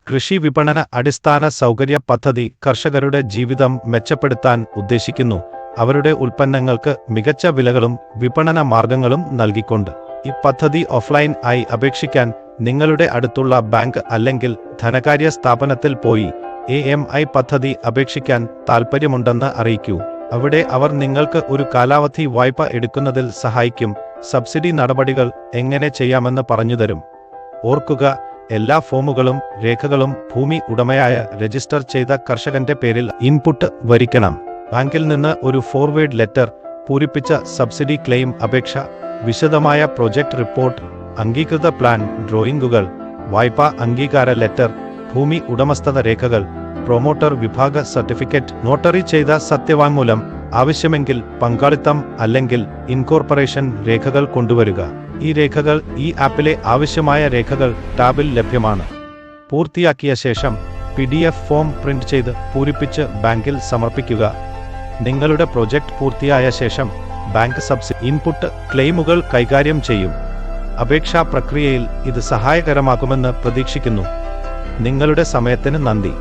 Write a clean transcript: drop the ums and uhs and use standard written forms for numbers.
കൃഷി വിപണന അടിസ്ഥാന സൗകര്യ പദ്ധതി കർഷകരുടെ ജീവിതം മെച്ചപ്പെടുത്താൻ ഉദ്ദേശിക്കുന്നു, അവരുടെ ഉൽപ്പന്നങ്ങൾക്ക് മികച്ച വിലകളും വിപണന മാർഗങ്ങളും നൽകിക്കൊണ്ട്. ഈ പദ്ധതി ഓഫ്ലൈൻ ആയി അപേക്ഷിക്കാൻ നിങ്ങളുടെ അടുത്തുള്ള ബാങ്ക് അല്ലെങ്കിൽ ധനകാര്യ സ്ഥാപനത്തിൽ പോയി AMI പദ്ധതി അപേക്ഷിക്കാൻ താൽപ്പര്യമുണ്ടെന്ന് അറിയിക്കൂ. അവിടെ അവർ നിങ്ങൾക്ക് ഒരു കാലാവധി വായ്പ എടുക്കുന്നതിൽ സഹായിക്കും. സബ്സിഡി നടപടികൾ എങ്ങനെ ചെയ്യാമെന്ന് പറഞ്ഞുതരും. ഓർക്കുക, എല്ലാ ഫോമുകളും രേഖകളും ഭൂമി ഉടമയായ രജിസ്റ്റർ ചെയ്ത കർഷകന്റെ പേരിൽ ഇൻപുട്ട് വരിക്കണം. ബാങ്കിൽ നിന്ന് ഒരു ഫോർവേഡ് ലെറ്റർ, പൂരിപ്പിച്ച സബ്സിഡി ക്ലെയിം അപേക്ഷ, വിശദമായ പ്രൊജക്ട് റിപ്പോർട്ട്, അംഗീകൃത പ്ലാൻ ഡ്രോയിംഗുകൾ, വായ്പാ അംഗീകാര ലെറ്റർ, ഭൂമി ഉടമസ്ഥത രേഖകൾ, പ്രൊമോട്ടർ വിഭാഗ സർട്ടിഫിക്കറ്റ്, നോട്ടറി ചെയ്ത സത്യവാങ്മൂലം, ആവശ്യമെങ്കിൽ പങ്കാളിത്തം അല്ലെങ്കിൽ ഇൻകോർപ്പറേഷൻ രേഖകൾ കൊണ്ടുവരിക. ഈ രേഖകൾ ഈ ആപ്പിലെ ആവശ്യമായ രേഖകൾ ടാബിൽ ലഭ്യമാണ്. പൂർത്തിയാക്കിയ ശേഷം PDF ഫോം പ്രിന്റ് ചെയ്ത് പൂരിപ്പിച്ച് ബാങ്കിൽ സമർപ്പിക്കുക. നിങ്ങളുടെ പ്രൊജക്ട് പൂർത്തിയായ ശേഷം ബാങ്ക് സബ്സിഡി ഇൻപുട്ട് ക്ലെയിമുകൾ കൈകാര്യം ചെയ്യും. അപേക്ഷാ പ്രക്രിയയിൽ ഇത് സഹായകരമാകുമെന്ന് പ്രതീക്ഷിക്കുന്നു. നിങ്ങളുടെ സമയത്തിന് നന്ദി.